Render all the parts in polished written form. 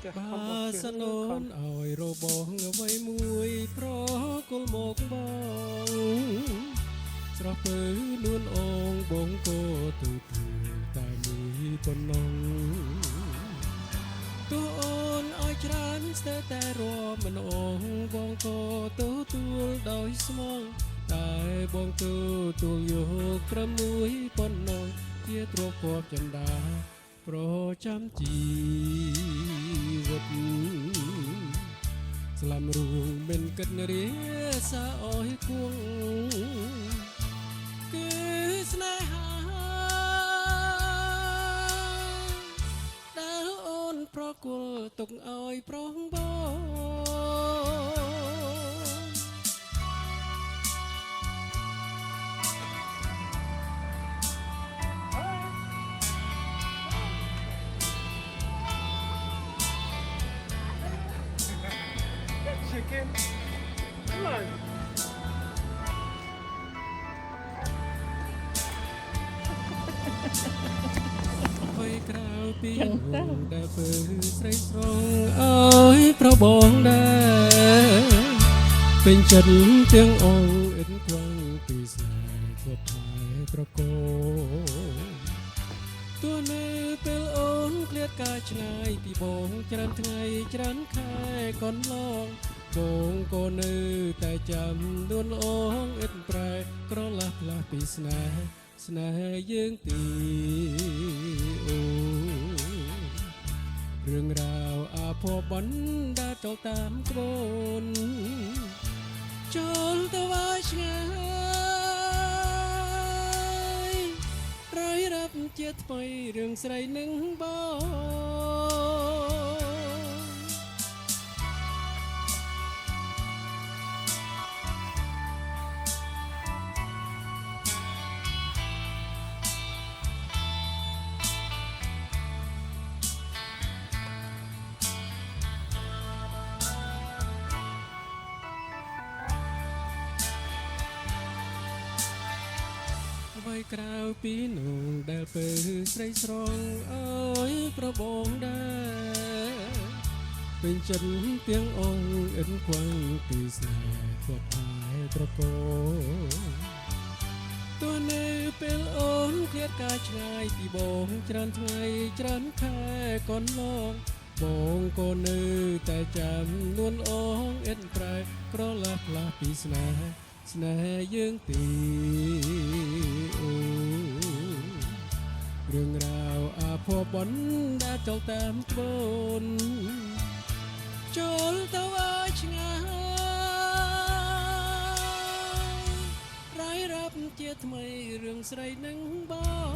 បាសនូនឲ្យរបងអ្វីមួយប្រគល់មកបងស្រស់ពើលួនអងបងក៏ទូទូតែមួយប៉ុណ្ណឹងតួអូនឲ្យច្រើនស្ទើរតែរាប់មិនអងបងក៏ទូទួលដោយស្មងតែបងទូទួលយកត្រឹមមួយប៉ុណ្ណឹងជាទ្រពពប់ចន្ទាប្រចាំជីវិតស្លាប់រួងមិនគិតរាសាអើយគួងគឺស្នេហាដែលអូនប្រគល់ទុកឲ្យប្រុសបង Chicken. Come on. ហើយក្រៅពីដែលពើស្រីស្រងអើយប្របងដែរពេញចិត្តទាំងអងអិនខ្វាំងពីស្នេហ៍គាត់ថែប្រកោទោះនៅពេលអូនឃ្លាតកាឆ្ងាយពីបងច្រើនថ្ងៃច្រើនខែកន្លងបងក៏នៅតែចាំនួនអងអិនប្រែក្រឡាស់ផ្លាស់ពីស្នេហ៍យើងទីអូរឿងរ៉ាវអាភ័ព្វបណ្ដាចូលតាមក្បូនចូលទៅឲ្យឆ្ងាយរយរាប់ជាថ្មីរឿងស្រីនឹងបង អ្វីក្រៅពីនោះដែលពើស្រីស្រងអើយប្របងដែរពេញចិត្តទាំងអងអិនខ្វាំងពីស្នេហ៍គាត់ថែប្រកោទោះនៅពេលអូនឃ្លាតកាឆ្ងាយពីបងច្រើនថ្ងៃច្រើនខែកន្លងបងក៏នៅតែចាំនួនអងអិនប្រែក្រឡាស់ផ្លាស់ពីស្នេហ៍យើងទីអូរឿងរ៉ាវអាភ័ព្វបណ្ដាចូលតាមក្បូនចូលទៅឲ្យឆ្ងាយរយរាប់ជាថ្មីរឿងស្រីនឹងបង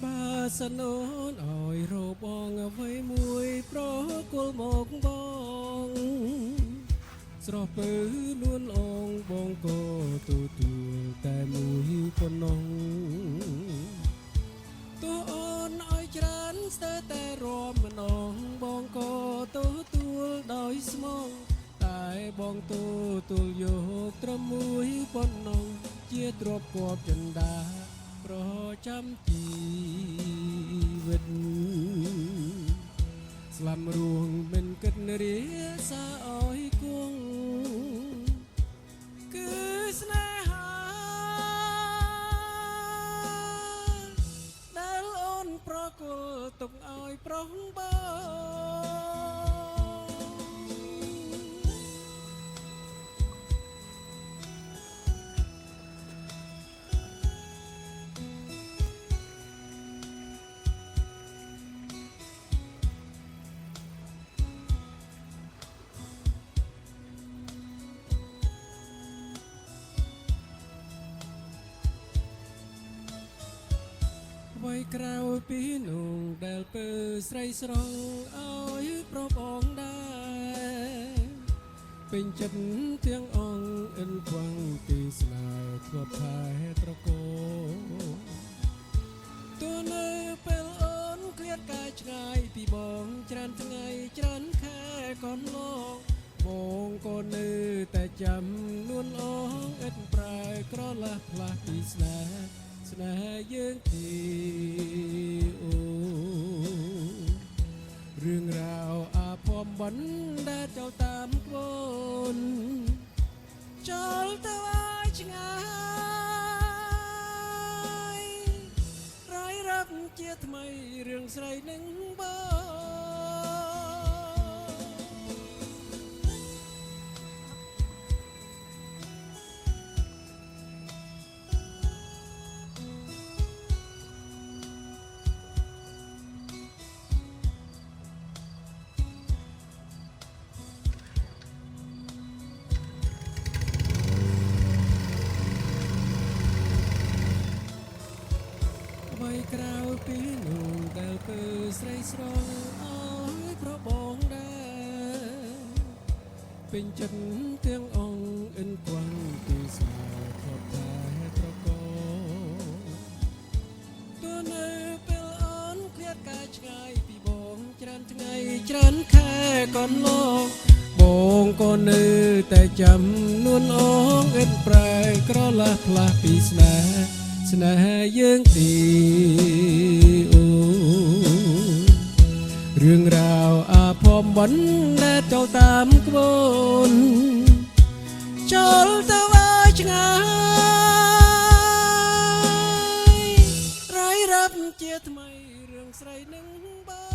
បាសនូនឲ្យរបងអ្វីមួយប្រគល់មកបងស្រស់ពើលួនអងបងក៏ទទួលតែមួយប៉ុណ្ណឹងទោះអូនឲ្យច្រើនស្ទើរតែរាប់ម្ដងបងក៏ទទួលដោយស្មងតែបងទទួលយកត្រឹមមួយប៉ុណ្ណឹងជាទ្រព្យគប់ចិន្តាប្រចាំជីវិតស្លាប់រួងមិនគិតរាសាអើយគួងគឺស្នេហាដែលអូនប្រគល់ទុកឲ្យប្រុសបង Chicken. អ្វីក្រៅពីនោះដែលពើស្រីស្រងឲ្យប្របងដែរពេញចិត្តទាំងអង្គអិនខ្វាំងទីស្នេហ៍ធ្លាប់ផែត្រកូលទោះនៅពេលអូនឃ្លាតកាយឆ្ងាយពីបងច្រើនថ្ងៃច្រើនខែកូនលោកបងក៏នៅតែចាំនួនអងអិតប្រែក្រឡាស់ផ្លាស់ពីស្នេហ៍យើងទីអូរឿងរ៉ាវអាភ័ព្វបិណ្ឌដែលចូលតាមក្បូនចូលទៅឲ្យឆ្ងាយរយរាប់ជាថ្មីរឿងស្រីនឹងបងក្រៅពីនោះដែលពើស្រីស្រងឲ្យប្របងដែរពេញចិត្តទាំងអង្គអិនខ្វាំងទីស្នេហ៍ធ្លាប់តែត្រកូលទោះនៅពេលអូនឃ្លាតកាយឆ្ងាយពីបងច្រើនថ្ងៃច្រើនខែកូនលោកបងក៏នៅតែចាំនួនអងអិនប្រែក្រឡាស់ផ្លាស់ពីស្នេហ៍យើងទីអូរឿងរ៉ាវអាភ័ព្វបិណ្ឌដែលចូលតាមក្បូនចូលទៅឲ្យឆ្ងាយរយរាប់ជាថ្មីរឿងស្រីនឹងបង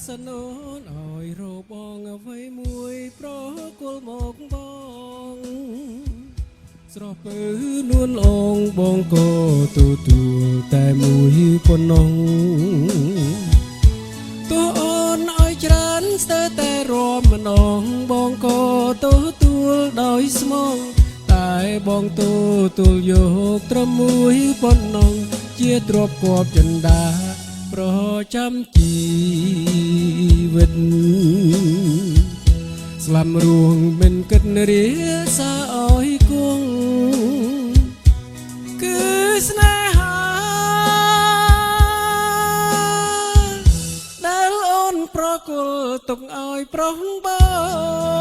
សនូនឲ្យរបងអ្វីមួយប្រគល់មកបងស្រស់ពើនួនអងបងក៏ទទួលតែមួយប៉ុណ្ណោះទោះអូនឲ្យច្រើនស្ទើរតែរាប់ម្ដងបងក៏ទទួលដោយស្មងតែបងទទួលយកត្រឹមមួយប៉ុណ្ណោះជាទ្រព្យគប់ចិន្តាប្រចាំជីវិតស្លាប់រួងមិនគិតរាសាអើយគង់គឺស្នេហាដែលអូនប្រគល់ទុកឲ្យប្រុសបង